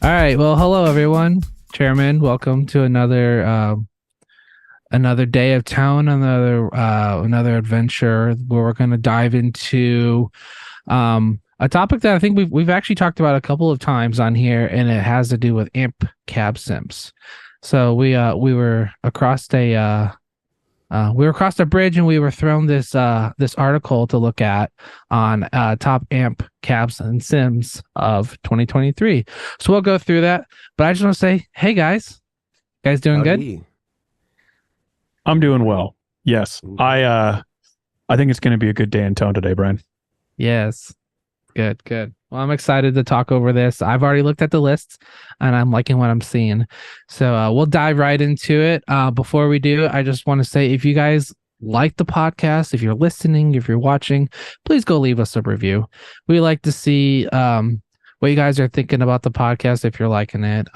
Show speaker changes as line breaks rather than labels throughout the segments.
All right. Well, hello everyone. Chairman, welcome to another day of town, another adventure where we're going to dive into a topic that I think we've actually talked about a couple of times on here, and it has to do with amp cab sims. So we were across a bridge, and we were thrown this article to look at on top amp cabs and sims of 2023. So we'll go through that. But I just want to say, hey guys doing
Howdy.
good?
I'm doing well. Yes. I think it's going to be a good day in town today, Brian.
Yes. Good. Well, I'm excited to talk over this. I've already looked at the lists and I'm liking what I'm seeing. So we'll dive right into it. Before we do, I just want to say, if you guys like the podcast, if you're listening, if you're watching, please go leave us a review. We like to see what you guys are thinking about the podcast, if you're liking it.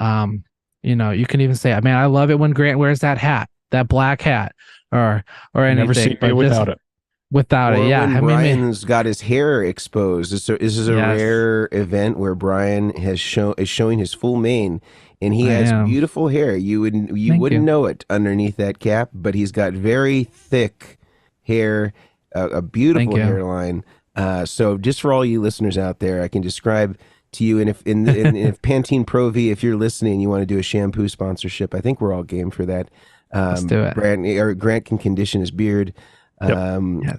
You can even say, man, I love it when Grant wears that hat, that black hat, or anything.
Never seen me without it.
Without it, yeah.
When Brian's got his hair exposed. This is a rare event where Brian is showing his full mane, and he has beautiful hair. You wouldn't know it underneath that cap, but he's got very thick hair, a beautiful hairline. So just for all you listeners out there, I can describe to you, and if Pantene Pro V, if you're listening, you want to do a shampoo sponsorship, I think we're all game for that.
Let's do it.
Grant can condition his beard.
Yep.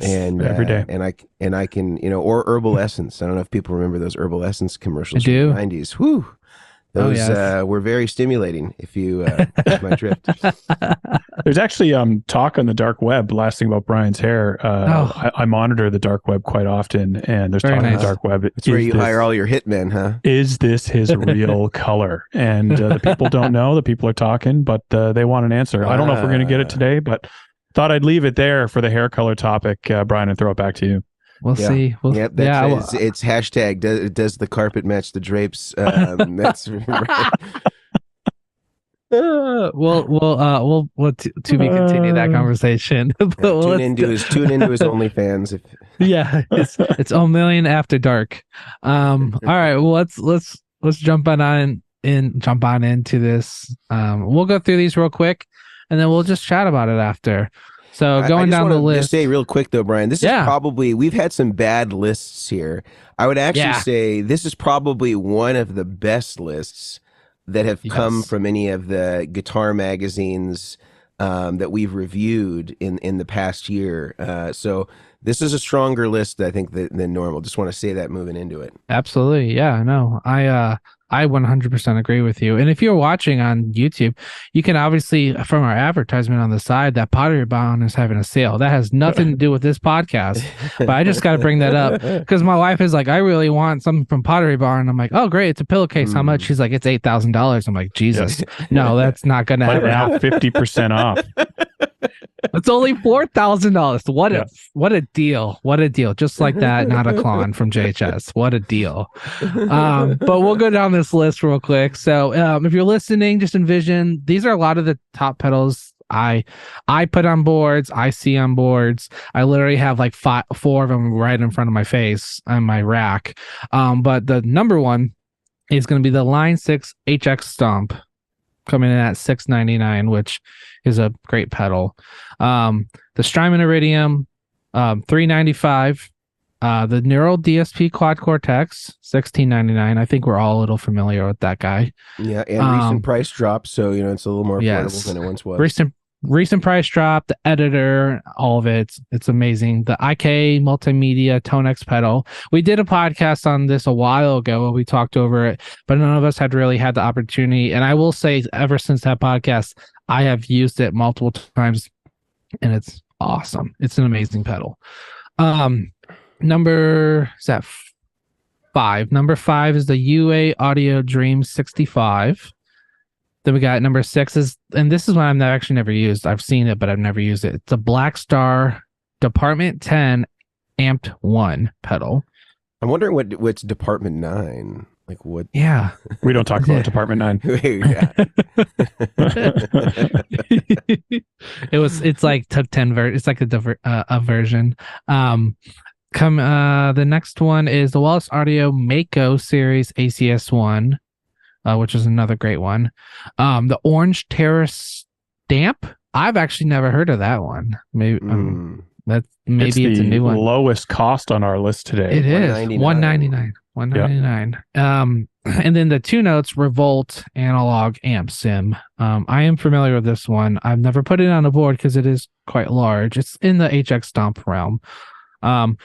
And
every day,
and I can, or Herbal Essence. I don't know if people remember those Herbal Essence commercials
from
the 90s. Whew. Those were very stimulating, if you catch my drift.
There's actually talk on the dark web lasting about Brian's hair. I monitor the dark web quite often, and there's talk on the dark web.
It's where you hire all your hitmen, huh?
Is this his real color? And the people don't know. The people are talking, but they want an answer. I don't know if we're going to get it today, but thought I'd leave it there for the hair color topic, Brian, and throw it back to you.
We'll see.
It's hashtag does the carpet match the drapes? That's right.
We'll to be continue that conversation. But
tune into his OnlyFans.
It's Omilion after dark. All right, well let's jump on into this. We'll go through these real quick, and then we'll just chat about it after. So going down the list.
Just say real quick though, Brian, this is probably, we've had some bad lists here. I would actually say this is probably one of the best lists that have come from any of the guitar magazines that we've reviewed in the past year. So this is a stronger list, I think, than normal. Just want to say that moving into it.
Absolutely. Yeah, no, I 100% agree with you. And if you're watching on YouTube, you can obviously, from our advertisement on the side, that Pottery Barn is having a sale. That has nothing to do with this podcast, but I just got to bring that up because my wife is like, I really want something from Pottery Barn. I'm like, oh, great. It's a pillowcase. How much? She's like, it's $8,000. I'm like, Jesus, no, that's not going to happen.
Now 50% off.
It's only $4,000. What a deal. What a deal. Just like that, not a clone from JHS. What a deal. But we'll go down this list real quick. So if you're listening, just envision these are a lot of the top pedals I put on boards, I see on boards. I literally have like four of them right in front of my face on my rack. But the number one is going to be the Line 6 HX Stomp, coming in at $699, which is a great pedal. The Strymon Iridium, $395. The Neural DSP Quad Cortex, $1699. I think we're all a little familiar with that guy.
Yeah, and recent price drop, so it's a little more affordable than it once was.
Recent price drop, the editor, all of it. It's amazing. The IK Multimedia Tonex pedal. We did a podcast on this a while ago where we talked over it, but none of us had really had the opportunity. And I will say, ever since that podcast, I have used it multiple times, and it's awesome. It's an amazing pedal. Number 5. Number 5 is the UA Audio Dream 65. Then we got number 6 is, and this is one I've actually never used. I've seen it, but I've never used it. It's a Black Star Department 10 Amped 1 pedal.
I'm wondering what's Department 9. Like what?
Yeah.
We don't talk about Department 9.
It's like top 10 it's like a version. The next one is the Wallace Audio Mako Series ACS1. which is another great one. The Orange Terrace Stamp. I've actually never heard of that one. Maybe it's a new one.
Lowest cost on our list today.
It is $199. $199. And then the 2 notes Revolt Analog Amp Sim. I am familiar with this one. I've never put it on a board because it is quite large. It's in the HX Stomp realm. But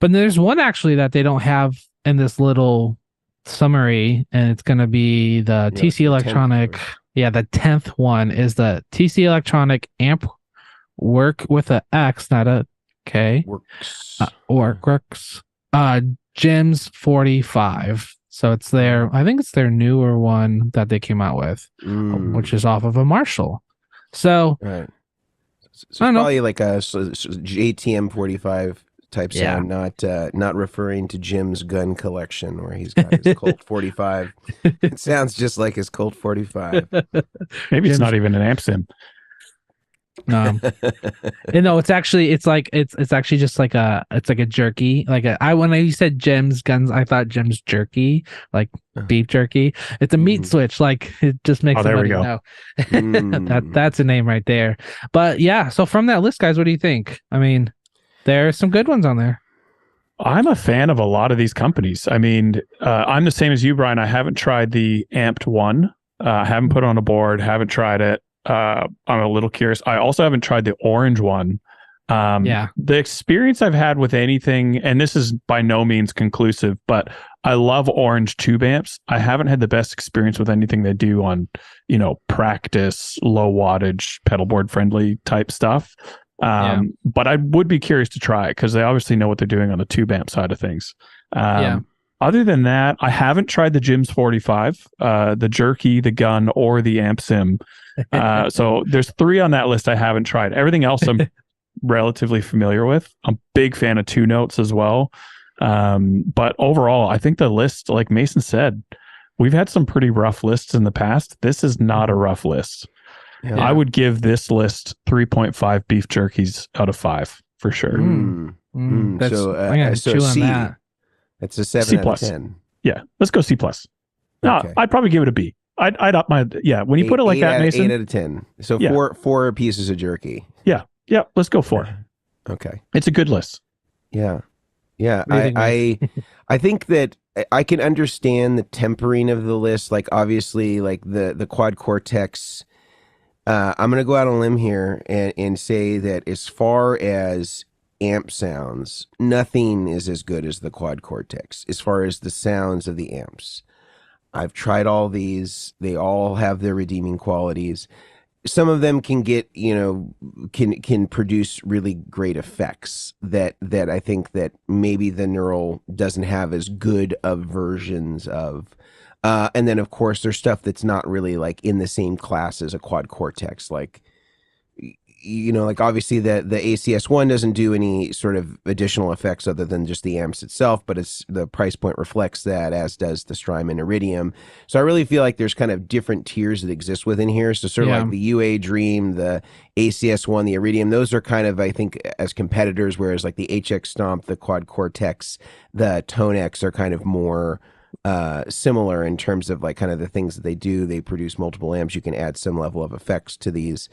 there's one actually that they don't have in this little summary, and it's going to be the TC Electronic. Yeah, the 10th one is the TC Electronic Amp Work with a X, not a K. Works. Gems 45. So it's I think it's their newer one that they came out with, which is off of a Marshall. So,
right. So it's probably like a JTM 45 type sound, not referring to Jim's gun collection where he's got his Colt 45. It sounds just like his Colt 45.
Maybe it's not even an amp sim.
No, it's actually just like a jerky. When you said Jim's guns, I thought Jim's jerky, like beef jerky. It's a meat switch. Like it just makes somebody know. That's a name right there. But yeah, so from that list, guys, what do you think? I mean, there are some good ones on there.
I'm a fan of a lot of these companies. I mean, I'm the same as you, Brian. I haven't tried the Amped one. I haven't put it on a board. Haven't tried it. I'm a little curious. I also haven't tried the orange one. The experience I've had with anything, and this is by no means conclusive, but I love orange tube amps. I haven't had the best experience with anything they do on, practice, low wattage, pedalboard friendly type stuff. But I would be curious to try it because they obviously know what they're doing on the tube amp side of things. Other than that, I haven't tried the Jims 45, the jerky, the gun, or the amp sim. So there's 3 on that list I haven't tried. Everything else I'm relatively familiar with. I'm a big fan of 2 notes as well. But overall, I think the list, like Mason said, we've had some pretty rough lists in the past. This is not a rough list. Yeah. I would give this list 3.5 beef jerkies out of 5 for sure.
So C. That. That's a 7 out of 10.
Yeah, let's go C+. No, okay. I'd probably give it a B. I'd up my when you put it like that, Mason.
8 out of 10. So four pieces of jerky.
Yeah, let's go 4.
Okay,
it's a good list.
Yeah. I think that I can understand the tempering of the list. Like obviously, like the quad cortex. I'm going to go out on a limb here and say that as far as amp sounds, nothing is as good as the quad cortex as far as the sounds of the amps. I've tried all these. They all have their redeeming qualities. Some of them can get, can produce really great effects that I think that maybe the Neural doesn't have as good of versions of. And then, of course, there's stuff that's not really like in the same class as a quad cortex. Like, like obviously the ACS1 doesn't do any sort of additional effects other than just the amps itself, but the price point reflects that, as does the Strymon Iridium. So I really feel like there's kind of different tiers that exist within here. So sort of like the UA Dream, the ACS1, the Iridium, those are kind of, I think, as competitors, whereas like the HX Stomp, the quad cortex, the Tonex are kind of more similar in terms of like kind of the things that they do. They produce multiple amps. You can add some level of effects to these.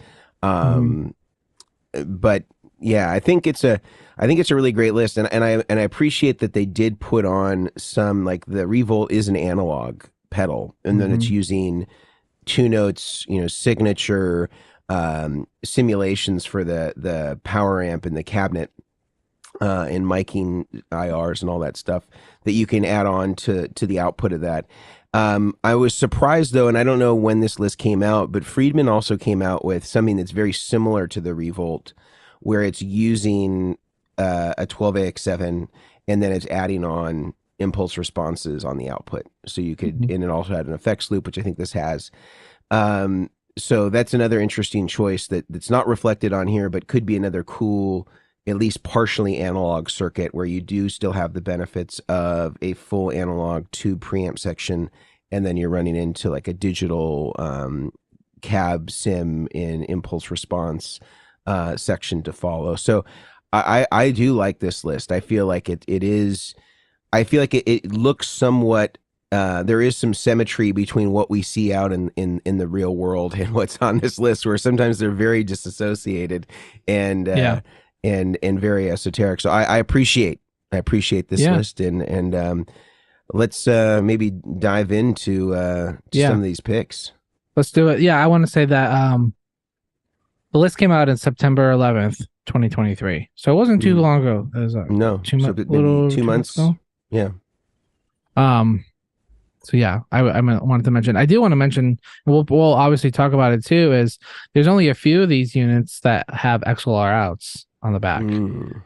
But yeah, I think it's a really great list, and I appreciate that they did put on some, like the Revolt is an analog pedal, and then it's using 2 notes, signature simulations for the power amp and the cabinet, and miking IRs and all that stuff that you can add on to the output of that. I was surprised though, and I don't know when this list came out, but Friedman also came out with something that's very similar to the Revolt, where it's using a 12AX7 and then it's adding on impulse responses on the output. So you could, and it also had an effects loop, which I think this has. So that's another interesting choice that's not reflected on here, but could be another cool, at least partially analog circuit where you do still have the benefits of a full analog tube preamp section, and then you're running into like a digital cab sim in impulse response section to follow. So I do like this list. I feel like it looks somewhat there is some symmetry between what we see out in the real world and what's on this list, where sometimes they're very disassociated and and very esoteric. So I appreciate this list, and let's maybe dive into some of these picks.
Let's do it. Yeah, I want to say that the list came out in September 11th, 2023. So it wasn't too long ago. It was,
no, 2 months. Ago? Yeah.
So yeah, I wanted to mention. I do want to mention. We'll obviously talk about it too. Is there's only a few of these units that have XLR outs on the back.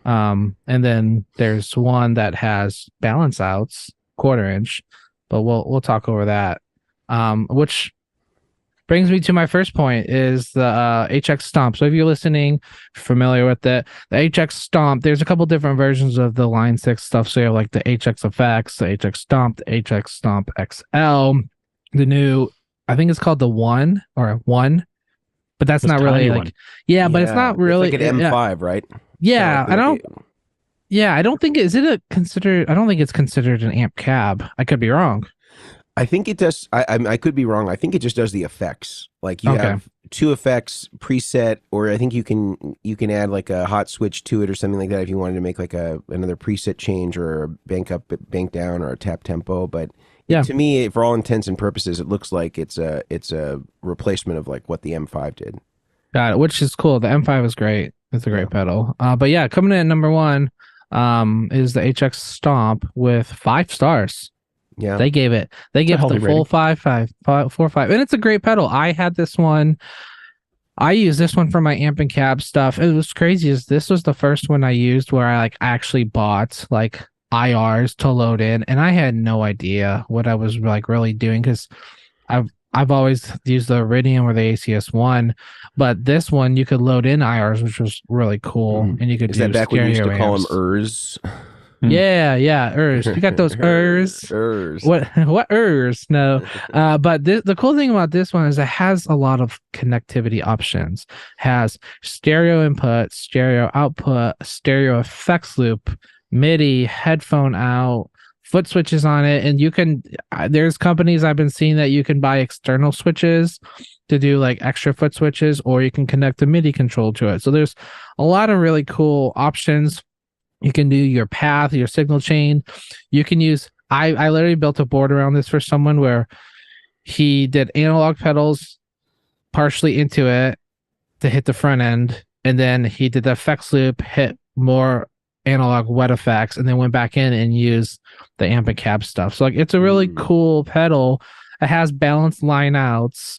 And then there's one that has balance outs, 1/4 inch. But we'll talk over that. Which brings me to my first point is the HX Stomp. So if you're listening, familiar with it, the HX Stomp, there's a couple different versions of the Line 6 stuff. So you have like the HX Effects, the HX Stomp, the HX Stomp XL, the new, I think it's called the One, but that's not really like, but it's not really.
It's like an M5, right?
Yeah, I don't think I don't think it's considered an amp cab. I could be wrong.
I think it does. I could be wrong. I think it just does the effects. Like you have 2 effects preset, or I think you can add like a hot switch to it or something like that if you wanted to make like another preset change or a bank up, bank down, or a tap tempo. But to me, for all intents and purposes, it looks like it's a replacement of like what the M5 did.
Got it, which is cool. The M5 is great. It's a great pedal. But yeah, coming in at number 1 is the HX Stomp with 5 stars.
Yeah,
they gave it the full 4.5, and it's a great pedal. I had this one. I used this one for my amp and cab stuff. It was crazy. This was the first one I used where I like actually bought like IRs to load in, and I had no idea what I was like really doing, because I've always used the Iridium or the ACS1, but this one you could load in IRs, which was really cool, and you could do
that back when you used to
amps.
call them ERs?
Yeah, ERs. You got those ERs. What ERs? No. But the cool thing about this one is it has a lot of connectivity options. Has stereo input, stereo output, stereo effects loop, MIDI, headphone out, foot switches on it, and you can. There's companies I've been seeing that you can buy external switches to do like extra foot switches, or you can connect a MIDI control to it. So there's a lot of really cool options. You can do your path, your signal chain. You can use, I literally built a board around this for someone where he did analog pedals partially into it to hit the front end. And then he did the effects loop, hit more analog wet effects, and then went back in and used the amp and cab stuff. So like, it's a really cool pedal. It has balanced line outs,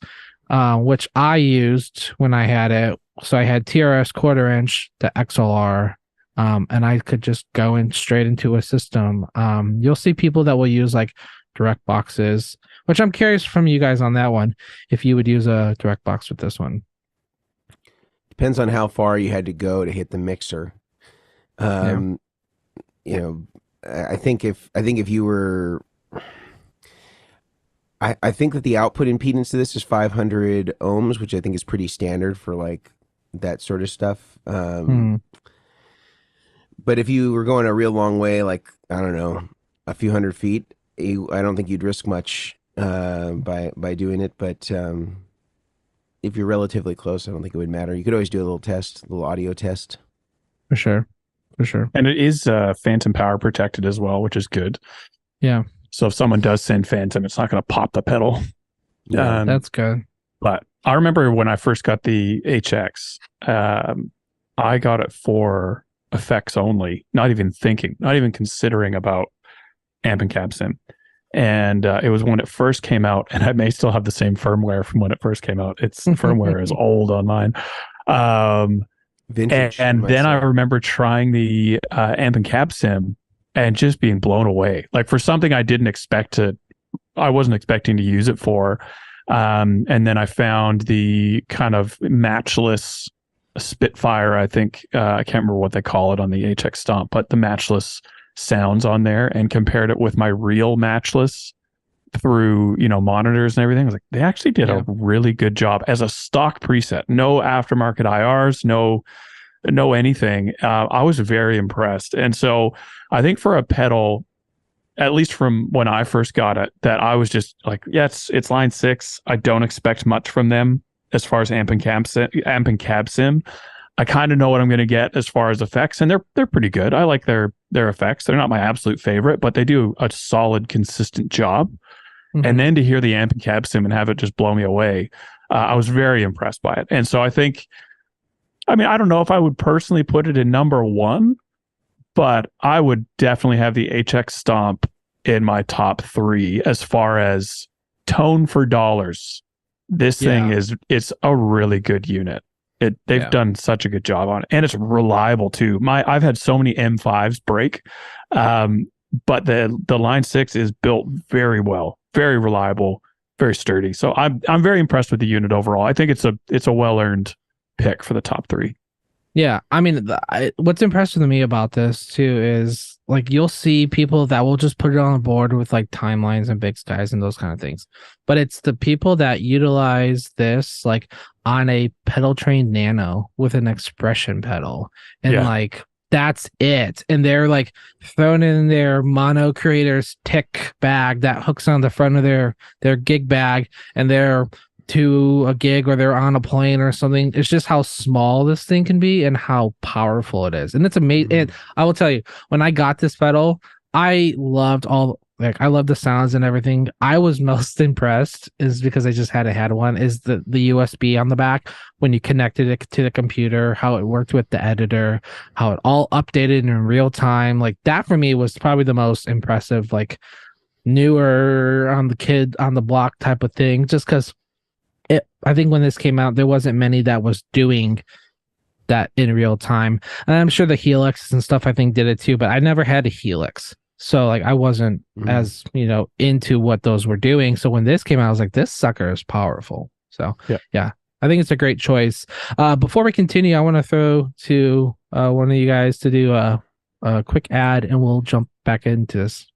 which I used when I had it. So I had TRS 1/4 inch, the XLR, and I could just go in straight into a system. You'll see people that will use like direct boxes, which I'm curious from you guys on that one, if you would use a direct box with this one.
Depends on how far you had to go to hit the mixer. You know, I think if you were, I think that the output impedance to this is 500 ohms, which I think is pretty standard for like that sort of stuff. But if you were going a real long way, like, I don't know, a few hundred feet, I don't think you'd risk much by doing it. But if you're relatively close, I don't think it would matter. You could always do a little audio test.
For sure.
And it is phantom power protected as well, which is good.
Yeah.
So if someone does send phantom, it's not going to pop the pedal.
Yeah, that's good.
But I remember when I first got the HX, I got it for effects only, not even considering about amp and cab sim. And it was when it first came out, and I may still have the same firmware from when it first came out. Its firmware is old on mine.
Vintage.
And then I remember trying the amp and cab sim and just being blown away. Like, for something I wasn't expecting to use it for. And then I found the kind of matchless Spitfire, I think, I can't remember what they call it on the HX Stomp, but the matchless sounds on there, and compared it with my real matchless through, monitors and everything. I was like, they actually did a really good job as a stock preset. No aftermarket IRs, no anything. I was very impressed. And so I think for a pedal at least from when I first got it, that I was just like, yeah, it's line 6. I don't expect much from them as far as amp and cab sim. I kind of know what I'm going to get as far as effects, and they're pretty good. I like their effects. They're not my absolute favorite, but they do a solid, consistent job. And then to hear the amp and cab sim and have it just blow me away, I was very impressed by it. And so I think, I mean, I don't know if I would personally put it in number 1, but I would definitely have the HX Stomp in my top 3 as far as tone for dollars. This thing it's a really good unit. They've done such a good job on it, and it's reliable too. I've had so many M5s break, but the line 6 is built very well, very reliable, very sturdy. So I'm very impressed with the unit overall. I think it's a well-earned pick for the top 3.
Yeah, I mean, what's impressive to me about this too is like you'll see people that will just put it on the board with like timelines and big skies and those kind of things, but it's the people that utilize this like on a pedal trained nano with an expression pedal, and like that's it, and they're like throwing in their mono creators tick bag that hooks on the front of their gig bag, and they're to a gig or they're on a plane or something. It's just how small this thing can be and how powerful it is. And it's amazing. And I will tell you, when I got this pedal, I loved the sounds and everything. I was most impressed is because I just had one is the USB on the back when you connected it to the computer, how it worked with the editor, how it all updated in real time. Like that for me was probably the most impressive, like newer on the kid on the block type of thing, just because I think when this came out, there wasn't many that was doing that in real time. And I'm sure the Helix and stuff I think did it too, but I never had a Helix. So like I wasn't as, into what those were doing. So when this came out, I was like, this sucker is powerful. So yeah, I think it's a great choice. Before we continue, I want to throw to one of you guys to do a quick ad and we'll jump back into this.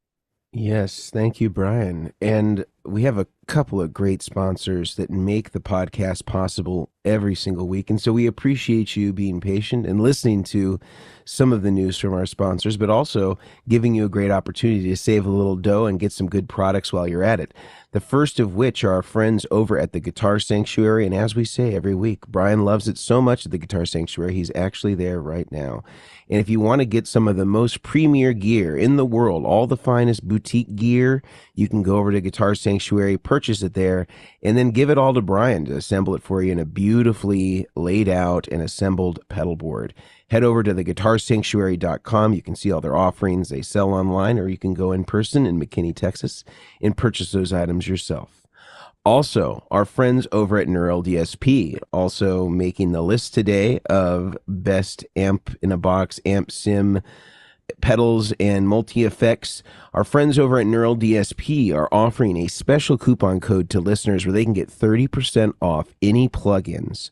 Yes, thank you, Brian. And we have a couple of great sponsors that make the podcast possible every single week. And so we appreciate you being patient and listening to some of the news from our sponsors, but also giving you a great opportunity to save a little dough and get some good products while you're at it. The first of which are our friends over at the Guitar Sanctuary. And as we say every week, Brian loves it so much at the Guitar Sanctuary, he's actually there right now. And if you want to get some of the most premier gear in the world, all the finest boutique gear, you can go over to Guitar Sanctuary, purchase it there, and then give it all to Brian to assemble it for you in a beautifully laid out and assembled pedal board. Head over to theguitarsanctuary.com. You can see all their offerings they sell online, or you can go in person in McKinney, Texas, and purchase those items yourself. Also, our friends over at Neural DSP, also making the list today of best amp in a box, amp sim, pedals, and multi-effects. Our friends over at Neural DSP are offering a special coupon code to listeners where they can get 30% off any plugins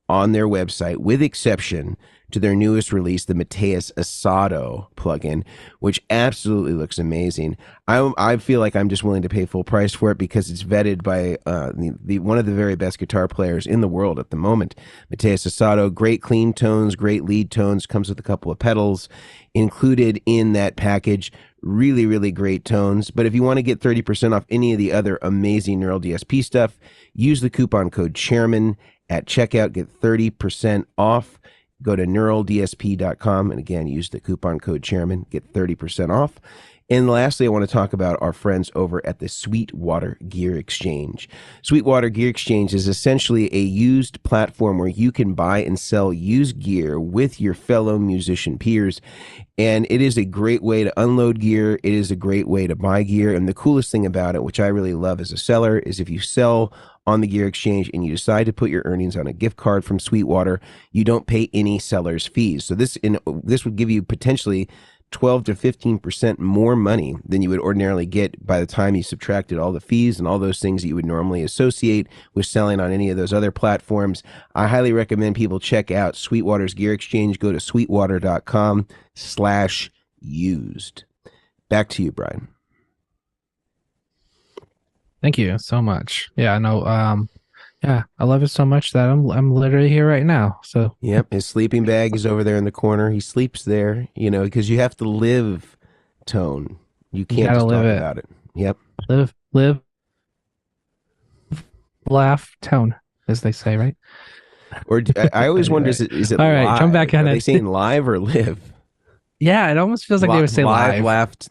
on their website, with exception to their newest release, the Mateus Asado plugin, which absolutely looks amazing. I feel like I'm just willing to pay full price for it because it's vetted by one of the very best guitar players in the world at the moment, Mateus Asado. Great clean tones, great lead tones, comes with a couple of pedals included in that package. Really, really great tones. But if you want to get 30% off any of the other amazing Neural DSP stuff, use the coupon code Chairmen at checkout. Get 30% off. Go to neuraldsp.com, and again, use the coupon code Chairman, get 30% off. And lastly, I want to talk about our friends over at the Sweetwater Gear Exchange. Sweetwater Gear Exchange is essentially a used platform where you can buy and sell used gear with your fellow musician peers. And it is a great way to unload gear. It is a great way to buy gear. And the coolest thing about it, which I really love as a seller, is if you sell on the Gear Exchange and you decide to put your earnings on a gift card from Sweetwater, you don't pay any seller's fees. So this would give you potentially 12 to 15% more money than you would ordinarily get by the time you subtracted all the fees and all those things that you would normally associate with selling on any of those other platforms. I highly recommend people check out Sweetwater's Gear Exchange. Go to sweetwater.com/used. Back to you, Brian.
Thank you so much. Yeah, no, yeah, I love it so much that I'm literally here right now. So
yep, his sleeping bag is over there in the corner. He sleeps there, because you have to live tone. You can't just talk about it. Yep.
Live, laugh, tone, as they say, right?
Or I always wonder, is it
all right?
live?
Jump back on
Are
it.
they saying live or live?
Yeah, it almost feels like they would say live.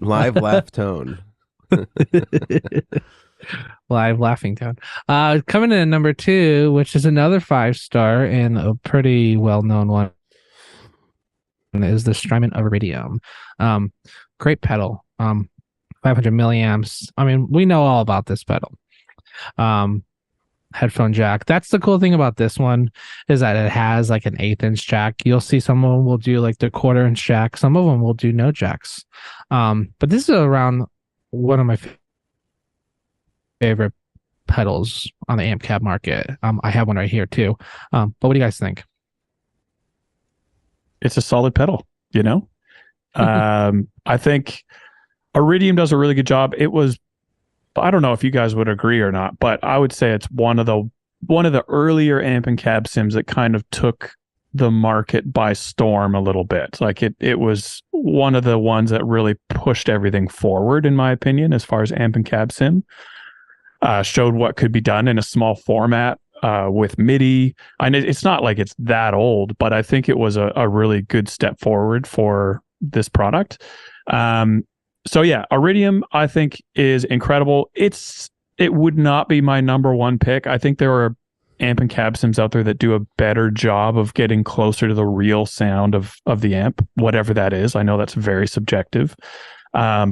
Live laugh tone.
Live laughing tone. Coming in at number 2, which is another 5-star and a pretty well-known one, is the Strymon Iridium. Great pedal. 500 milliamps. I mean, we know all about this pedal. Headphone jack. That's the cool thing about this one, is that it has like an 1/8-inch jack. You'll see some of them will do like the 1/4-inch jack. Some of them will do no jacks. But this is around one of my favorite pedals on the amp cab market. I have one right here too. But what do you guys think?
It's a solid pedal, you know? I think Iridium does a really good job. It was, I don't know if you guys would agree or not, but I would say it's one of the earlier amp and cab sims that kind of took the market by storm a little bit. Like it was one of the ones that really pushed everything forward, in my opinion, as far as amp and cab sim. Showed what could be done in a small format with MIDI. And it's not like it's that old, but I think it was a really good step forward for this product. So yeah, Iridium, I think, is incredible. It would not be my number one pick. I think there are amp and cab sims out there that do a better job of getting closer to the real sound of the amp, whatever that is. I know that's very subjective.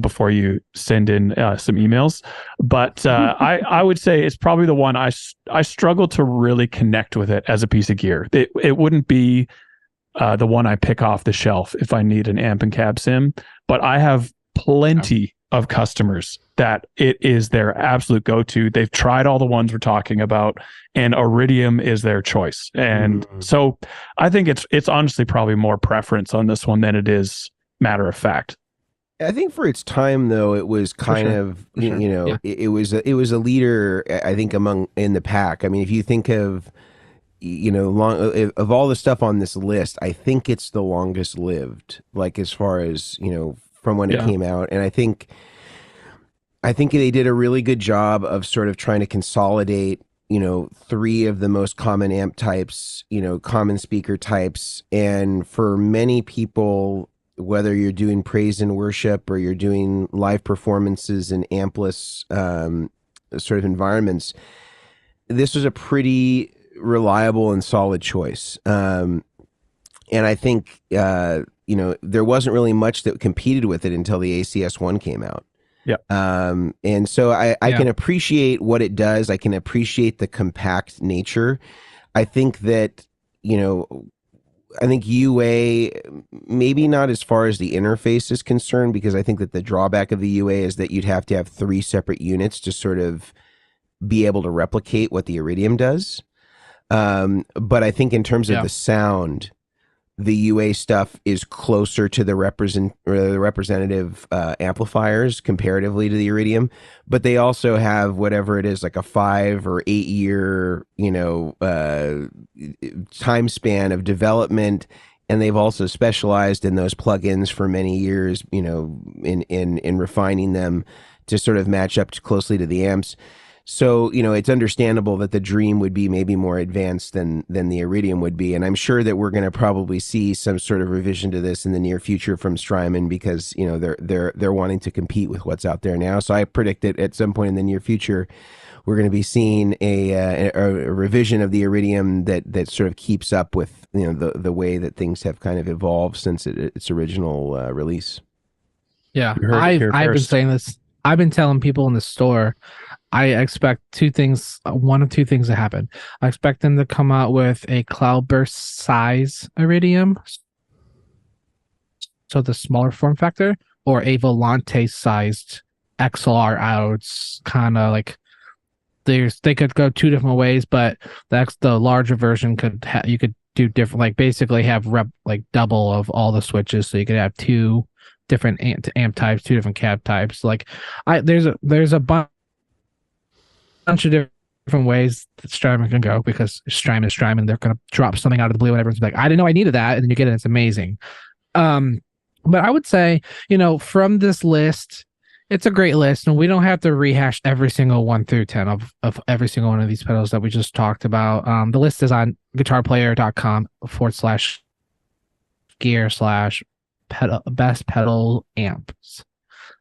Before you send in some emails, but I would say it's probably the one I struggle to really connect with it as a piece of gear. It wouldn't be the one I pick off the shelf if I need an amp and cab sim, but I have plenty of customers that it is their absolute go-to. They've tried all the ones we're talking about, and Iridium is their choice. And so I think it's honestly probably more preference on this one than it is matter of fact.
I think for its time, though, it was kind of, you know, yeah. it was a leader, I think, in the pack. I mean, if you think of, you know, of all the stuff on this list, I think it's the longest lived, like as far as, you know, from when it came out. And I think they did a really good job of sort of trying to consolidate, you know, 3 of the most common amp types, you know, common speaker types. And for many people, whether you're doing praise and worship or you're doing live performances in ampless sort of environments, this was a pretty reliable and solid choice. And I think, you know, there wasn't really much that competed with it until the ACS-1 came out.
Yeah.
And so I can appreciate what it does. I can appreciate the compact nature. I think that, you know, I think UA, maybe not as far as the interface is concerned, because I think that the drawback of the UA is that you'd have to have 3 separate units to sort of be able to replicate what the Iridium does. But I think in terms of the sound, the UA stuff is closer to the representative amplifiers comparatively to the Iridium, but they also have whatever it is, like a 5 or 8 year, you know, time span of development, and they've also specialized in those plugins for many years, you know, in refining them to sort of match up closely to the amps. So, you know, it's understandable that the Dream would be maybe more advanced than the Iridium would be. And I'm sure that we're going to probably see some sort of revision to this in the near future from Strymon, because, you know, they're wanting to compete with what's out there now. So I predict that at some point in the near future, we're going to be seeing a revision of the Iridium that sort of keeps up with, you know, the way that things have kind of evolved since its original release.
Yeah, I've been saying this. I've been telling people in the store, I expect 2 things, one of 2 things to happen. I expect them to come out with a cloudburst size Iridium, so the smaller form factor, or a Volante sized XLR outs, kind of like they could go 2 different ways, but the larger version you could do different, like basically have like double of all the switches, so you could have 2 different amp types, 2 different cab types. Like there's a bunch of different ways that Strymon can go, because Strymon is Strymon. They're going to drop something out of the blue and everyone's like, I didn't know I needed that, and then you get it, it's amazing. But I would say, you know, from this list, It's a great list, and we don't have to rehash every single 1 through 10 of every single one of these pedals that we just talked about. The list is on guitarplayer.com/gear/best pedal amps.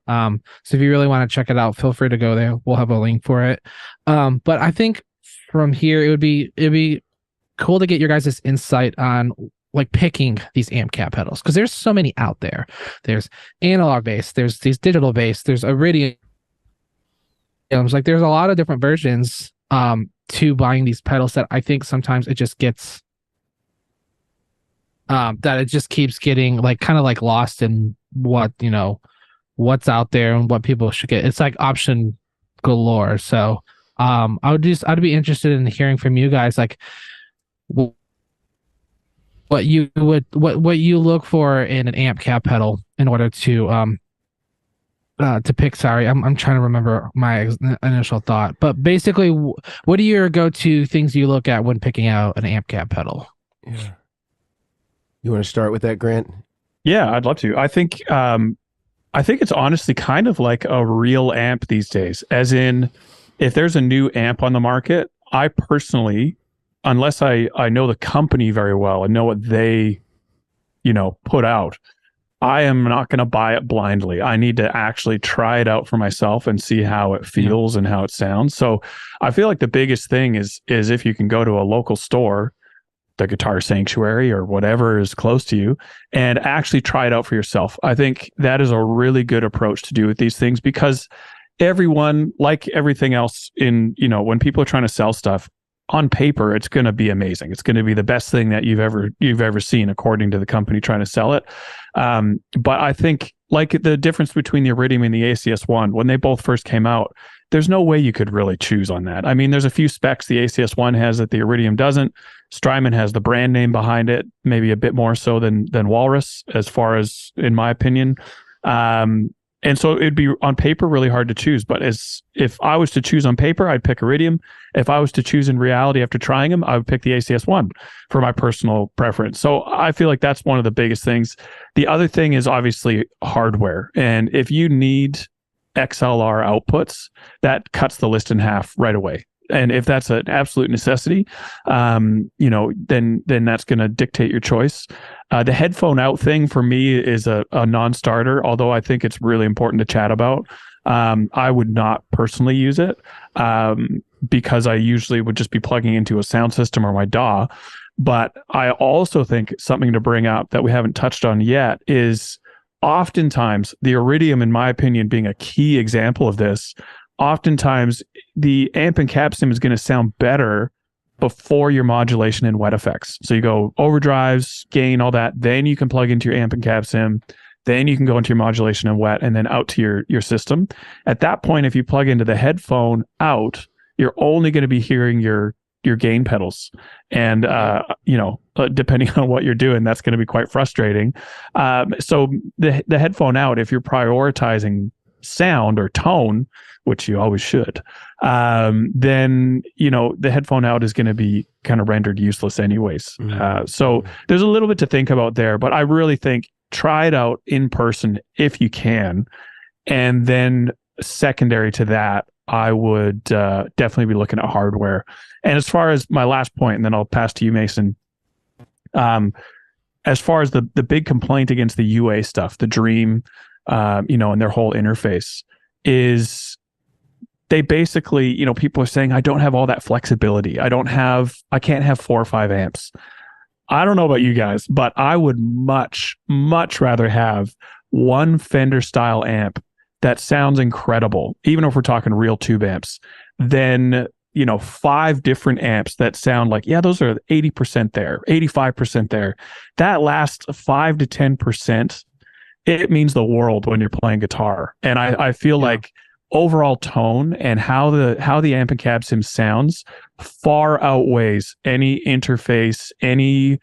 So if you really want to check it out, feel free to go there. We'll have a link for it. But I think from here, it'd be cool to get your guys' insight on like picking these amp cap pedals, because there's so many out there. There's analog bass, there's these digital bass, there's Iridium. Like there's a lot of different versions to buying these pedals that I think sometimes it just gets that it just keeps getting like kind of like lost in what, you know, what's out there and what people should get. It's like option galore. So I'd be interested in hearing from you guys, like what you look for in an amp cap pedal in order to pick. Sorry, I'm trying to remember my initial thought, but basically, what are your go-to things you look at when picking out an amp cap pedal?
Yeah, you want to start with that, Grant?
Yeah, I'd love to. I think it's honestly kind of like a real amp these days, as in if there's a new amp on the market, I personally, unless I know the company very well and know what they, you know, put out, I am not going to buy it blindly. I need to actually try it out for myself and see how it feels and how it sounds. So I feel like the biggest thing is if you can go to a local store, the Guitar Sanctuary or whatever is close to you, and actually try it out for yourself. I think that is a really good approach to do with these things, because everyone, like everything else in, you know, when people are trying to sell stuff, on paper, it's going to be amazing. It's going to be the best thing that you've ever seen, according to the company trying to sell it. But I think, like the difference between the Iridium and the ACS1, when they both first came out, there's no way you could really choose on that. I mean, there's a few specs the ACS1 has that the Iridium doesn't. Strymon has the brand name behind it, maybe a bit more so than Walrus, as far as, in my opinion. And so it'd be on paper really hard to choose. But if I was to choose on paper, I'd pick Iridium. If I was to choose in reality after trying them, I would pick the ACS1 for my personal preference. So I feel like that's one of the biggest things. The other thing is obviously hardware. And if you need XLR outputs, that cuts the list in half right away. And if that's an absolute necessity, you know, then that's going to dictate your choice. The headphone out thing for me is a non-starter, although I think it's really important to chat about. I would not personally use it because I usually would just be plugging into a sound system or my DAW. But I also think something to bring up that we haven't touched on yet is oftentimes the Iridium, in my opinion, being a key example of this, oftentimes the amp and cap sim is going to sound better before your modulation and wet effects. So you go overdrives, gain, all that, then you can plug into your amp and cap sim, then you can go into your modulation and wet, and then out to your system. At that point, if you plug into the headphone out, you're only going to be hearing your gain pedals. And, you know, depending on what you're doing, that's going to be quite frustrating. So the headphone out, if you're prioritizing sound or tone, which you always should, then, you know, the headphone out is going to be kind of rendered useless anyways. So there's a little bit to think about there, but I really think try it out in person if you can. And then secondary to that, I would definitely be looking at hardware. And as far as my last point, and then I'll pass to you, Mason, as far as the big complaint against the UA stuff, the Dream, you know, and their whole interface is they basically, you know, people are saying, I don't have all that flexibility. I can't have 4 or 5 amps. I don't know about you guys, but I would much, much rather have one Fender style amp that sounds incredible, even if we're talking real tube amps, than, you know, 5 different amps that sound like, yeah, those are 80% there, 85% there. That last 5 to 10%, it means the world when you're playing guitar. And I feel like overall tone and how the amp and cab sim sounds far outweighs any interface, any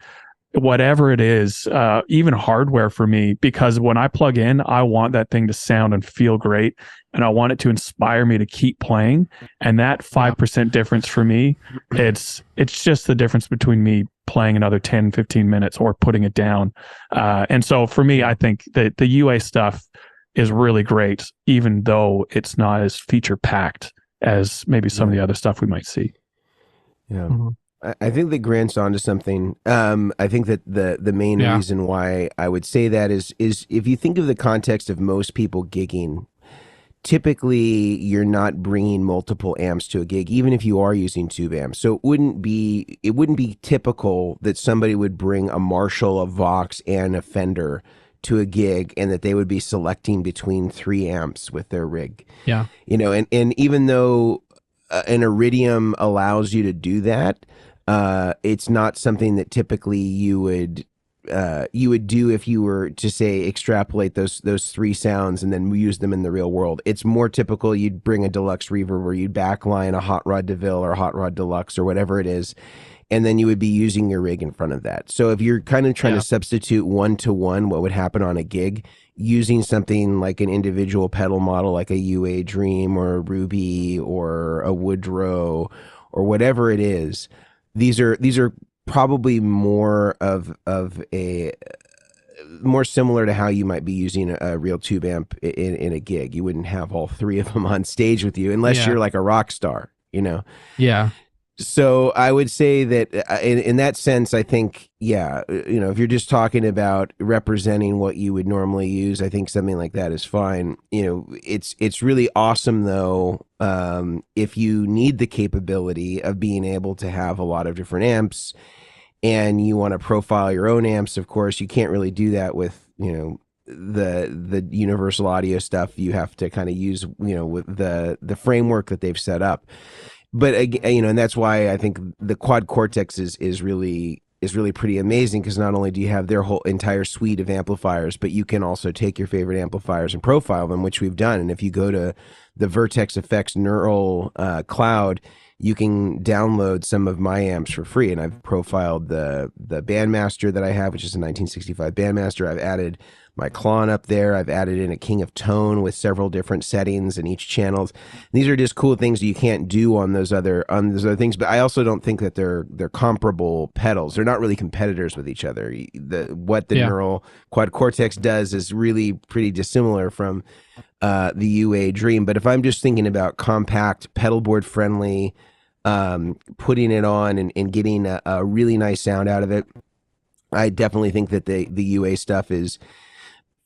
whatever it is, even hardware for me, because when I plug in, I want that thing to sound and feel great, and I want it to inspire me to keep playing. And that 5% difference for me, it's just the difference between me playing another 10, 15 minutes or putting it down. And so for me, I think that the UA stuff is really great, even though it's not as feature packed as maybe some of the other stuff we might see.
Yeah. I think that Grant's onto something. I think that the main reason why I would say that is if you think of the context of most people gigging, typically you're not bringing multiple amps to a gig, even if you are using tube amps. So it wouldn't be typical that somebody would bring a Marshall, a Vox, and a Fender to a gig, and that they would be selecting between 3 amps with their rig.
Yeah.
And even though an Iridium allows you to do that, it's not something that typically you would do if you were to say extrapolate those 3 sounds and then use them in the real world. It's more typical you'd bring a deluxe reverb, or you'd backline a Hot Rod DeVille or Hot Rod Deluxe or whatever it is, and then you would be using your rig in front of that. So if you're kind of trying to substitute 1-to-1 what would happen on a gig, using something like an individual pedal model like a UA Dream or a Ruby or a Woodrow or whatever it is, these are probably more of a more similar to how you might be using a real tube amp in a gig. You wouldn't have all 3 of them on stage with you unless you're like a rock star,
Yeah.
So I would say that in that sense, I think, if you're just talking about representing what you would normally use, I think something like that is fine. It's really awesome though, if you need the capability of being able to have a lot of different amps and you want to profile your own amps. Of course, you can't really do that with, the universal audio stuff. You have to kind of use, with the framework that they've set up. But and that's why I think the Quad Cortex is really pretty amazing, because not only do you have their whole entire suite of amplifiers, but you can also take your favorite amplifiers and profile them, which we've done. And if you go to the Vertex Effects Neural cloud, you can download some of my amps for free. And I've profiled the Bandmaster that I have, which is a 1965 Bandmaster. I've added my Klon up there. I've added in a King of Tone with several different settings in each channels. These are just cool things that you can't do on those other things. But I also don't think that they're comparable pedals. They're not really competitors with each other. What the Neural Quad Cortex does is really pretty dissimilar from the UA Dream. But if I'm just thinking about compact, pedalboard friendly, putting it on and getting a really nice sound out of it, I definitely think that the UA stuff is,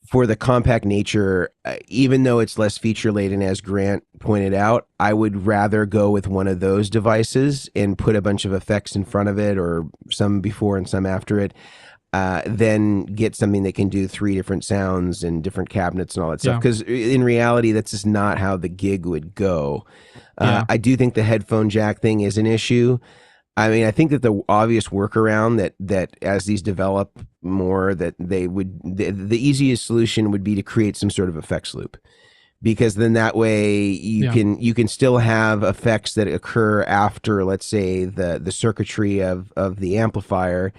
for the compact nature, even though it's less feature laden, as Grant pointed out, I would rather go with one of those devices and put a bunch of effects in front of it, or some before and some after it, than get something that can do 3 different sounds and different cabinets and all that stuff. Because in reality, that's just not how the gig would go. I do think the headphone jack thing is an issue. I mean, I think that the obvious workaround that as these develop more, that they would, the easiest solution would be to create some sort of effects loop, because then that way you can still have effects that occur after, let's say, the circuitry of the amplifier,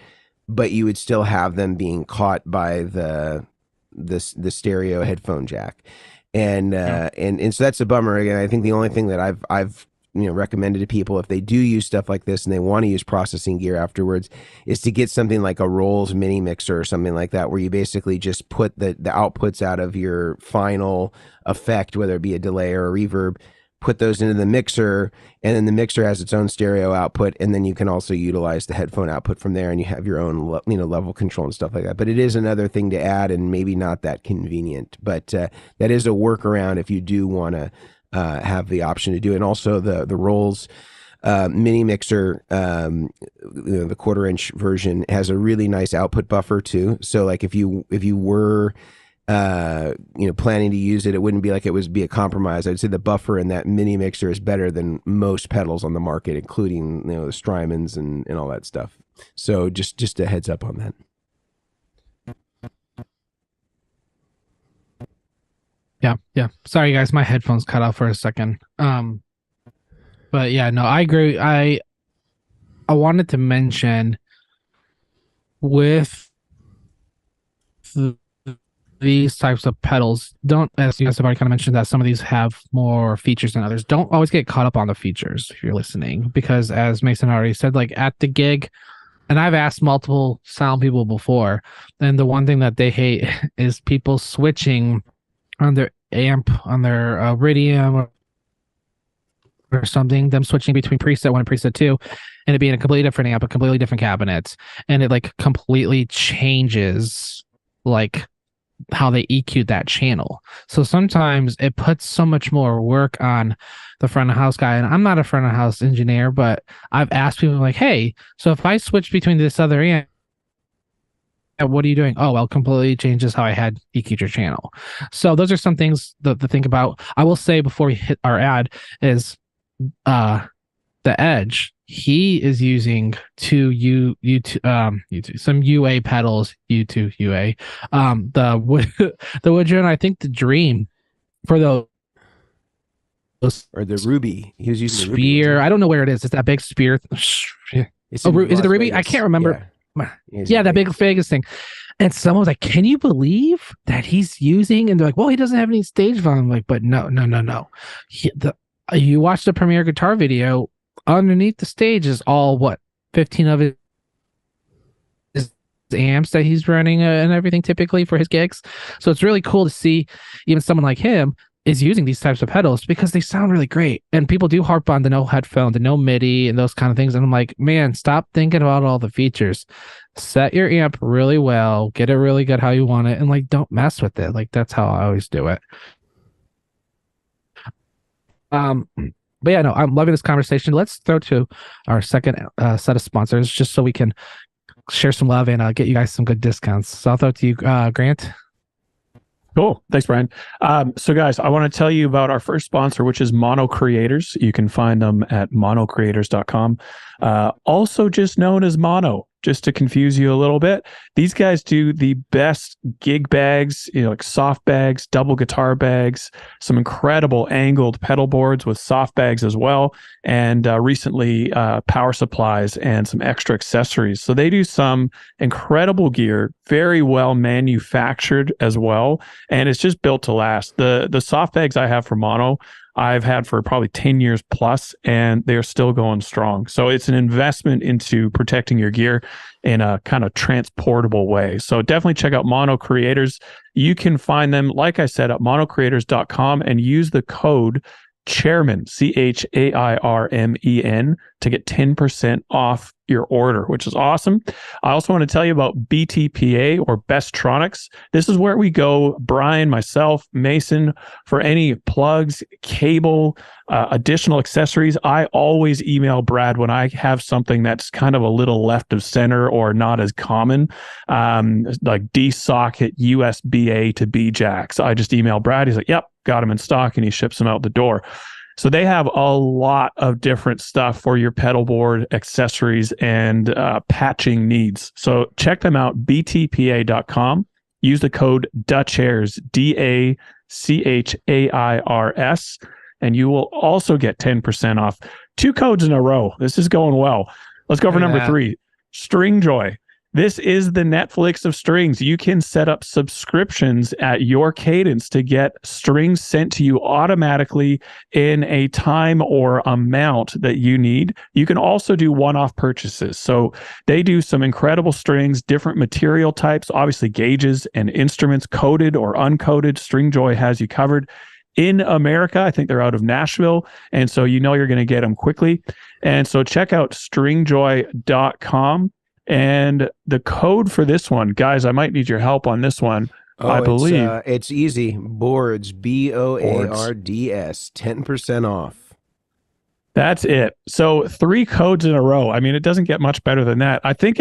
but you would still have them being caught by the stereo headphone jack. And so that's a bummer. Again, I think the only thing that I've recommended to people, if they do use stuff like this and they want to use processing gear afterwards, is to get something like a Rolls mini mixer or something like that, where you basically just put the outputs out of your final effect, whether it be a delay or a reverb, put those into the mixer, and then the mixer has its own stereo output, and then you can also utilize the headphone output from there, and you have your own level control and stuff like that. But it is another thing to add, and maybe not that convenient, but that is a workaround if you do want to have the option to do it. And also the Rolls mini mixer, the 1/4-inch version, has a really nice output buffer too. So like if you were planning to use it, it wouldn't be like it would be a compromise. I'd say the buffer in that mini mixer is better than most pedals on the market, including the Strymons and all that stuff. So just a heads up on that.
Yeah. Sorry, guys, my headphones cut out for a second. But yeah, no, I agree. I wanted to mention with these types of pedals, as you guys have already kind of mentioned, that some of these have more features than others. Don't always get caught up on the features if you're listening, because as Mason already said, like at the gig, and I've asked multiple sound people before, and the one thing that they hate is people switching on their amp, on their Iridium or something, them switching between preset 1 and preset 2, and it being a completely different amp, a completely different cabinet, and it like completely changes like how they EQ'd that channel. So sometimes it puts so much more work on the front of house guy. And I'm not a front of house engineer, but I've asked people like, hey, so if I switch between this other amp, what are you doing? Oh, well, completely changes how I had EQ'd your channel. So those are some things to think about. I will say before we hit our ad is the Edge, he is using some UA pedals, U2 UA. The Woodrow, I think the Dream for those
or the Ruby. He was using
Sphere.
the Ruby.
I don't know where it is. It's that big Sphere.
Is it
the Ruby? I can't remember. Yeah, that big Vegas thing. And someone was like, "Can you believe that he's using?" And they're like, "Well, he doesn't have any stage volume." I'm like, but no. You watch the Premiere guitar video. Underneath the stage is all 15 of his amps that he's running and everything typically for his gigs. So it's really cool to see even someone like him is using these types of pedals because they sound really great. And people do harp on the no headphone, the no MIDI and those kind of things. And I'm like, man, stop thinking about all the features. Set your amp really well, get it really good how you want it, and like don't mess with it. Like that's how I always do it. But yeah, no, I'm loving this conversation. Let's throw to our second set of sponsors just so we can share some love and get you guys some good discounts. So I'll throw it to you, Grant.
Cool. Thanks, Brian. So guys, I want to tell you about our first sponsor, which is Mono Creators. You can find them at monocreators.com. Also just known as Mono, just to confuse you a little bit. These guys do the best gig bags, like soft bags, double guitar bags, some incredible angled pedal boards with soft bags as well, and recently power supplies and some extra accessories. So they do some incredible gear, very well manufactured as well, and it's just built to last. The soft bags I have for Mono, I've had for probably 10 years plus, and they're still going strong. So it's an investment into protecting your gear in a kind of transportable way. So definitely check out Mono Creators. You can find them, like I said, at monocreators.com and use the code Chairmen, CHAIRMEN, to get 10% off your order, which is awesome. I also want to tell you about BTPA, or Bestronix. This is where we go, Brian, myself, Mason, for any plugs, cable, additional accessories. I always email Brad when I have something that's kind of a little left of center or not as common, like D socket USB A to B jacks. I just email Brad. He's like, yep, got them in stock, and he ships them out the door. So they have a lot of different stuff for your pedal board, accessories, and patching needs. So check them out, btpa.com. Use the code DACHAIRS, DACHAIRS, and you will also get 10% off. 2 codes in a row. This is going well. Let's go for number 3, Stringjoy. This is the Netflix of strings. You can set up subscriptions at your cadence to get strings sent to you automatically in a time or amount that you need. You can also do one-off purchases. So they do some incredible strings, different material types, obviously gauges and instruments, coated or uncoated. Stringjoy has you covered. In America, I think they're out of Nashville, and so you're going to get them quickly. And so check out stringjoy.com. And the code for this one, guys, I might need your help on this one. I believe
it's easy. Boards, BOARDS, 10% off.
That's it. So 3 codes in a row. I mean, it doesn't get much better than that. I think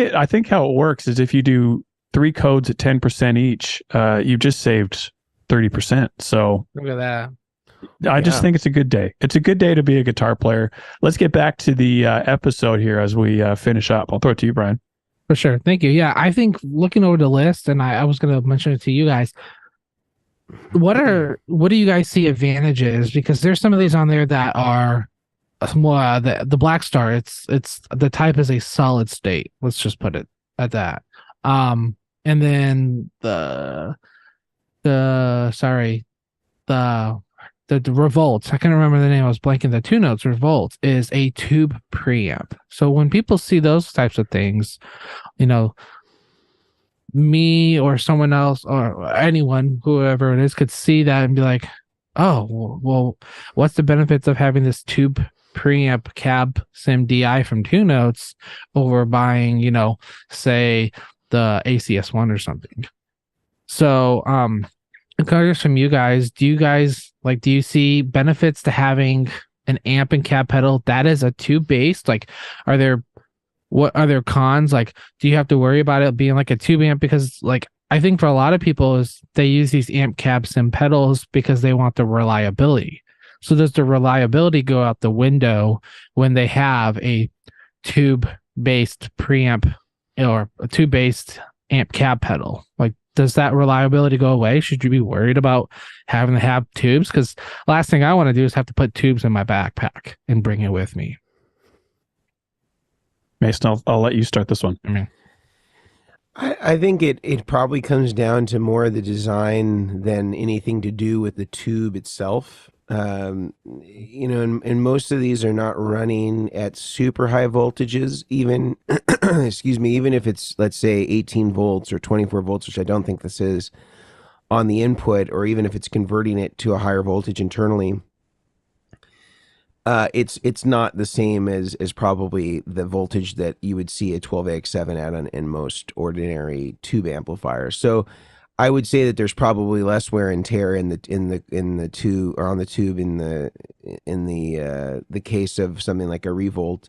how it works is if you do 3 codes at 10% each, you've just saved 30%. So
look at that.
I just think it's a good day. It's a good day to be a guitar player. Let's get back to the episode here as we finish up. I'll throw it to you, Brian.
For sure. Thank you. Yeah, I think looking over the list, and I was going to mention it to you guys, what do you guys see advantages? Because there's some of these on there that are more the Black Star. It's the type is a solid state. Let's just put it at that. And then the Revolt, I can't remember the name, I was blanking. The 2 notes Revolt is a tube preamp. So when people see those types of things, me or someone else or anyone, whoever it is, could see that and be like, oh, well, what's the benefits of having this tube preamp cab sim DI from 2Notes over buying, say the ACS1 or something? So, curious from you guys, do you see benefits to having an amp and cab pedal that is a tube based? Like, what are there cons? Like, do you have to worry about it being like a tube amp? Because like, I think for a lot of people is they use these amp cab sim pedals because they want the reliability. So does the reliability go out the window when they have a tube based preamp or a tube based amp cab pedal? Like, does that reliability go away? Should you be worried about having to have tubes? Because last thing I want to do is have to put tubes in my backpack and bring it with me.
Mason, I'll let you start this one.
I think it probably comes down to more the design than anything to do with the tube itself. And most of these are not running at super high voltages, even, excuse me, even if it's, let's say 18 volts or 24 volts, which I don't think this is on the input, or even if it's converting it to a higher voltage internally. It's not the same as probably the voltage that you would see a 12AX7 at in most ordinary tube amplifiers. So I would say that there's probably less wear and tear in the tube, or on the tube in the case of something like a Revolt.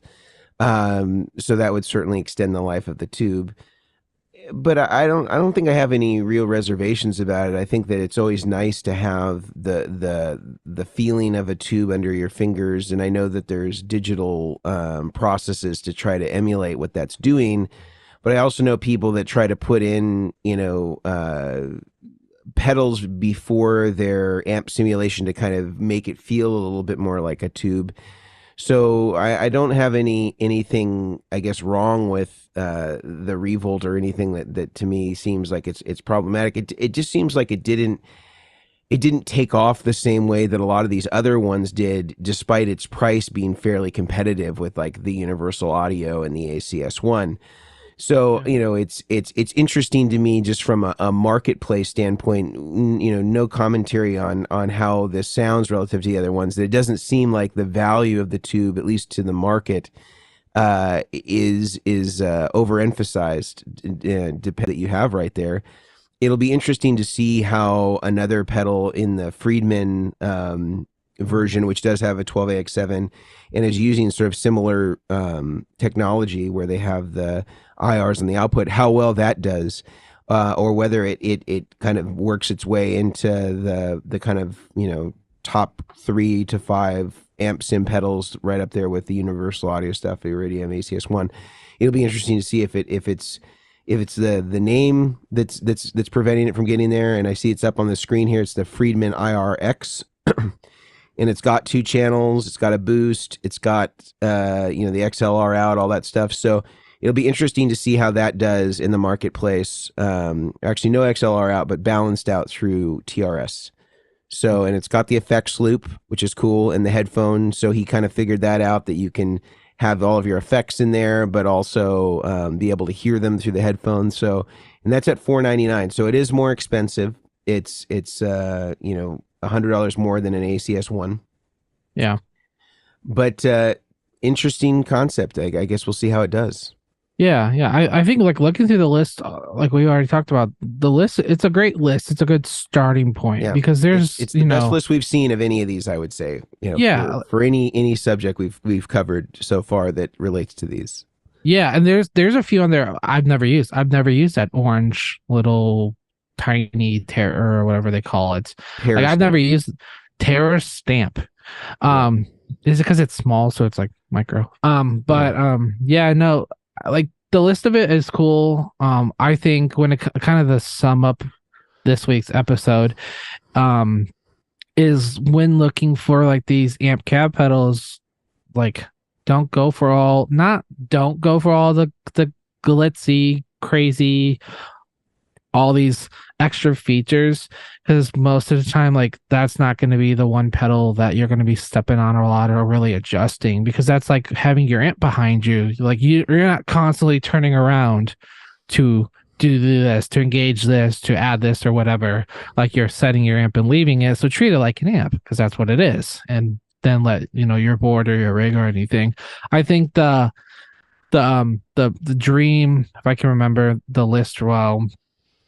So that would certainly extend the life of the tube. But I don't think I have any real reservations about it. I think that it's always nice to have the feeling of a tube under your fingers, and I know that there's digital processes to try to emulate what that's doing. But I also know people that try to put in, pedals before their amp simulation to kind of make it feel a little bit more like a tube. So I don't have anything, I guess, wrong with the Revolt or anything that to me seems like it's problematic. It just seems like it didn't take off the same way that a lot of these other ones did, despite its price being fairly competitive with like the Universal Audio and the ACS1. So, it's interesting to me just from a marketplace standpoint, no commentary on how this sounds relative to the other ones, that it doesn't seem like the value of the tube, at least to the market, is overemphasized, that you have right there. It'll be interesting to see how another pedal in the Friedman version, which does have a 12AX7 and is using sort of similar technology where they have the IRs on the output, how well that does, or whether it kind of works its way into the kind of top 3 to 5 amp sim pedals right up there with the Universal Audio stuff, Iridium, ACS1. It'll be interesting to see if it's the name that's preventing it from getting there. And I see it's up on the screen here. It's the Friedman IRX. And it's got 2 channels. It's got a boost. It's got the XLR out, all that stuff. So it'll be interesting to see how that does in the marketplace. Actually, no XLR out, but balanced out through TRS. So, and it's got the effects loop, which is cool, and the headphone. So he kind of figured that out, that you can have all of your effects in there, but also be able to hear them through the headphones. So, and that's at $499. So it is more expensive. It's $100 more than an ACS1.
Yeah.
But interesting concept. I guess we'll see how it does.
Yeah. I think like looking through the list, like we already talked about, the list, it's a great list. It's a good starting point because there's
it's the best list we've seen of any of these, I would say. For any subject we've covered so far that relates to these.
Yeah, and there's a few on there I've never used. I've never used that orange little tiny terror or whatever they call it. Like, I've never used terror stamp. Is it because it's small, so it's like micro? Like the list of it is cool. I think when it kind of the sum up this week's episode, is when looking for like these amp cab pedals, like don't go for all the glitzy, crazy, all these extra features, because most of the time, like, that's not going to be the one pedal that you're going to be stepping on a lot or really adjusting, because that's like having your amp behind you. Like, you're not constantly turning around to do this, to engage this, to add this or whatever. Like you're setting your amp and leaving it. So treat it like an amp because that's what it is. And then let your board or your rig or anything. I think the dream, if I can remember the list well,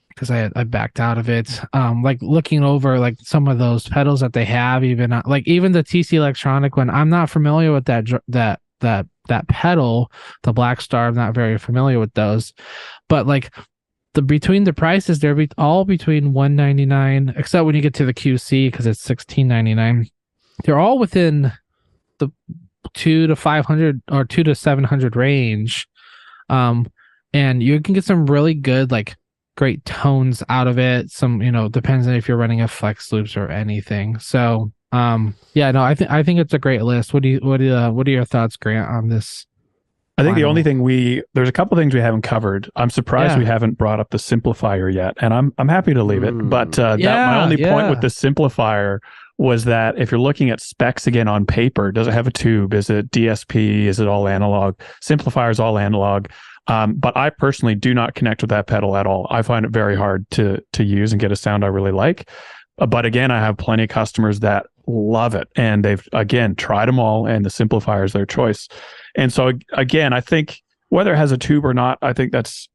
because I backed out of it. Like looking over like some of those pedals that they have, even the TC Electronic one. I'm not familiar with that pedal, the Black Star. I'm not very familiar with those, but like between the prices, they're all between $199, except when you get to the QC because it's $16.99. They're all within the 2 to 500 or 2 to 700 range, and you can get some really good like great tones out of it. Some depends on if you're running a flex loops or anything. So yeah, no, I think it's a great list. What are your thoughts, Grant, on this?
I think the only thing there's a couple things we haven't covered. I'm surprised we haven't brought up the simplifier yet, and I'm happy to leave it. But my only point with the simplifier was that if you're looking at specs again on paper, does it have a tube? Is it DSP? Is it all analog? Simplifier is all analog. But I personally do not connect with that pedal at all. I find it very hard to use and get a sound I really like. But again, I have plenty of customers that love it, and they've again tried them all, and the simplifier is their choice. And so again, I think whether it has a tube or not, I think that's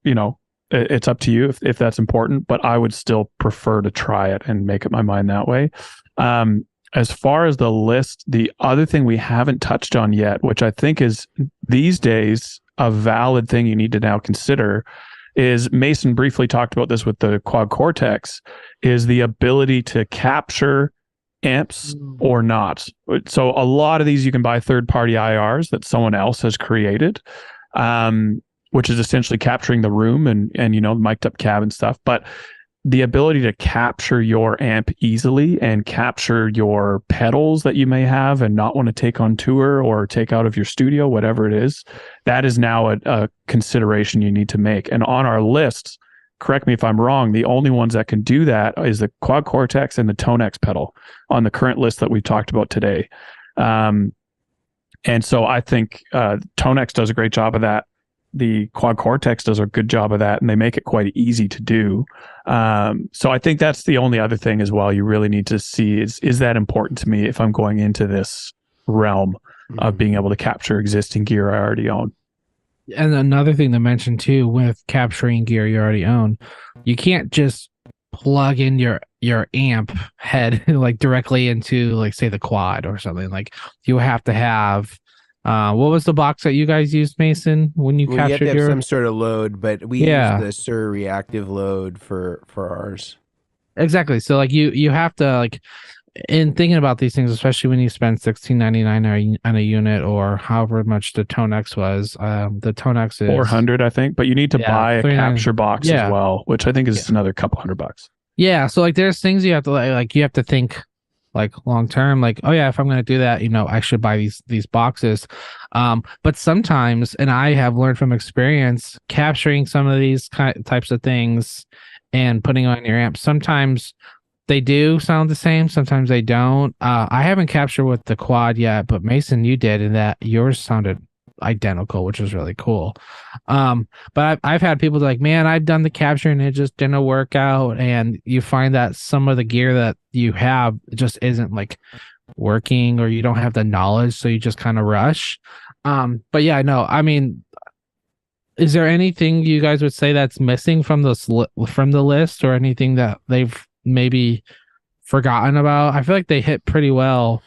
it's up to you if that's important. But I would still prefer to try it and make up my mind that way. As far as the list, the other thing we haven't touched on yet, which I think is these days a valid thing you need to now consider, is Mason briefly talked about this with the Quad Cortex, is the ability to capture amps or not. So a lot of these you can buy third-party IRs that someone else has created, which is essentially capturing the room and mic'd up cab and stuff. But the ability to capture your amp easily and capture your pedals that you may have and not want to take on tour or take out of your studio, whatever it is, that is now a consideration you need to make. And on our list, correct me if I'm wrong, the only ones that can do that is the Quad Cortex and the Tonex pedal on the current list that we talked about today. And so I think Tonex does a great job of that. The Quad Cortex does a good job of that, and they make it quite easy to do. So I think that's the only other thing as well you really need to see is that important to me if I'm going into this realm of being able to capture existing gear I already own.
And another thing to mention too with capturing gear you already own, you can't just plug in your amp head like directly into like say the quad or something. Like you have to have what was the box that you guys used, Mason, when you captured
you have to have
your
some sort of load, but we use the SIR reactive load for ours.
Exactly. So like you have to like, in thinking about these things, especially when you spend $16.99 on a unit or however much the Tonex was, the Tonex is
$400, I think, but you need to buy a capture box as well, which I think is another couple $100.
Yeah. So like there's things you have to like you have to think like long term, like, oh yeah, if I'm going to do that, I should buy these boxes. But sometimes, and I have learned from experience, capturing some of these types of things and putting on your amp, sometimes they do sound the same, sometimes they don't. I haven't captured with the quad yet, but Mason, you did, and that yours sounded identical, which was really cool. But I've had people like, man, I've done the capture and it just didn't work out, and you find that some of the gear that you have just isn't like working, or you don't have the knowledge, so you just kind of rush. But yeah, no, I mean, is there anything you guys would say that's missing from the list, or anything that they've maybe forgotten about? I feel like they hit pretty well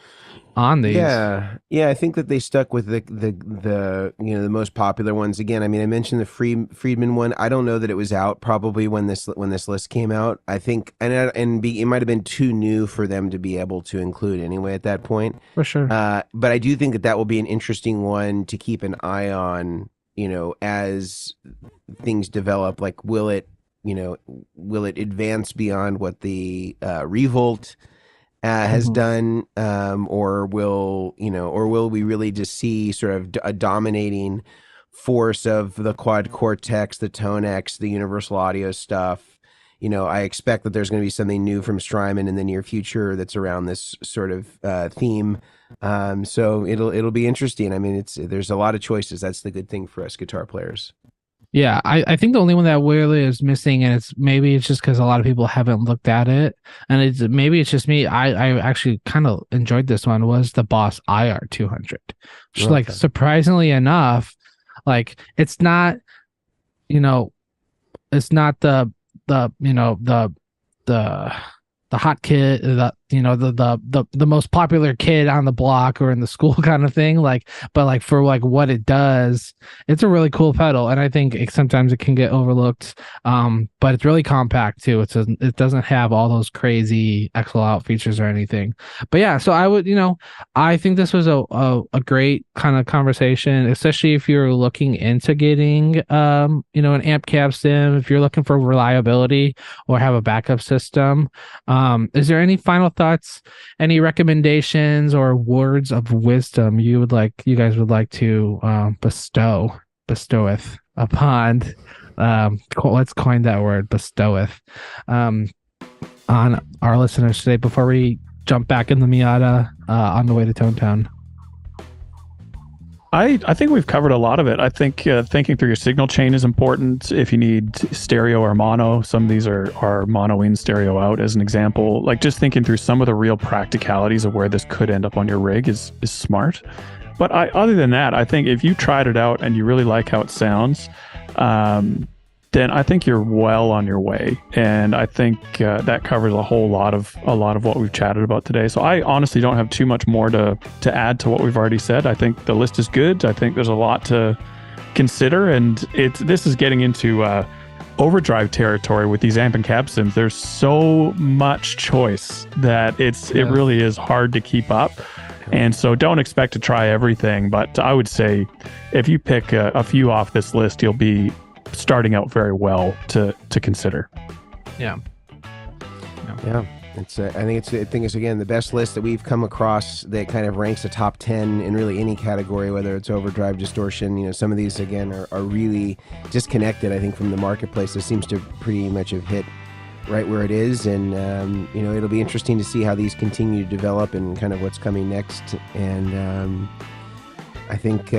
on these.
Yeah, I think that they stuck with the most popular ones. Again, I mean, I mentioned the Friedman one. I don't know that it was out probably when this list came out. I think, it might have been too new for them to be able to include anyway at that point.
For sure.
But I do think that will be an interesting one to keep an eye on, as things develop. Like, will it advance beyond what the Revolt has done, or will we really just see sort of a dominating force of the Quad Cortex, the Tonex, the Universal Audio stuff? I expect that there's going to be something new from Strymon in the near future that's around this sort of theme. So it'll be interesting. I mean, there's a lot of choices. That's the good thing for us guitar players.
Yeah, I think the only one that really is missing, and it's just because a lot of people haven't looked at it, and maybe it's just me. I actually kind of enjoyed this one, was the Boss IR 200, which like surprisingly enough, like it's not, it's not the hot kid, the most popular kid on the block or in the school kind of thing, like, but like for like what it does, it's a really cool pedal, and I think sometimes it can get overlooked, but it's really compact too. It doesn't have all those crazy XL out features or anything. But yeah, so I think this was a great kind of conversation, especially if you're looking into getting an amp cab sim, if you're looking for reliability or have a backup system. Is there any final thoughts, any recommendations or words of wisdom you guys would like to bestoweth upon, let's coin that word, bestoweth, on our listeners today before we jump back in the Miata on the way to Tone Town?
I think we've covered a lot of it. I think thinking through your signal chain is important. If you need stereo or mono, some of these are mono in, stereo out as an example. Like just thinking through some of the real practicalities of where this could end up on your rig is smart. But other than that, I think if you tried it out and you really like how it sounds, then I think you're well on your way. And I think that covers a lot of what we've chatted about today. So I honestly don't have too much more to add to what we've already said. I think the list is good. I think there's a lot to consider, and this is getting into overdrive territory with these amp and cab sims. There's so much choice that it really is hard to keep up. And so don't expect to try everything, but I would say if you pick a few off this list, you'll be starting out very well to consider.
Yeah.
It's I think it's again the best list that we've come across that kind of ranks a top 10 in really any category, whether it's overdrive, distortion. Some of these again are really disconnected, I think, from the marketplace. It seems to pretty much have hit right where it is, and it'll be interesting to see how these continue to develop and kind of what's coming next. And I think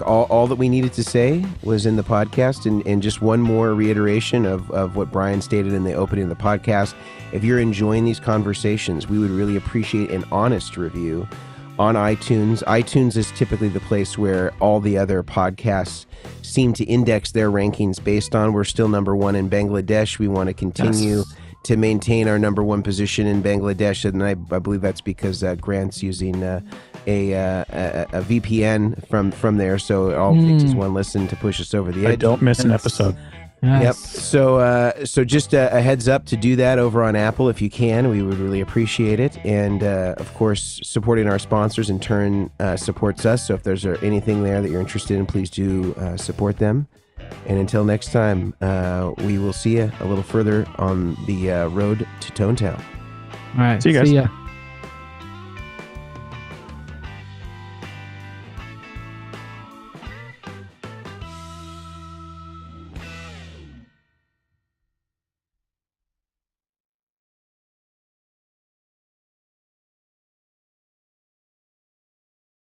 all that we needed to say was in the podcast, and just one more reiteration of what Brian stated in the opening of the podcast. If you're enjoying these conversations, we would really appreciate an honest review on iTunes. iTunes is typically the place where all the other podcasts seem to index their rankings based on. We're still number one in Bangladesh. We want to continue to maintain our number one position in Bangladesh, and I believe that's because Grant's using a VPN from there, so it all takes is one listen to push us over the edge.
I don't miss an episode.
Yes.
Yep. So just a heads up to do that over on Apple if you can. We would really appreciate it. And of course, supporting our sponsors in turn supports us. So if there's anything there that you're interested in, please do support them. And until next time, we will see you a little further on the road to Tone Town.
All right.
See you guys.
See ya.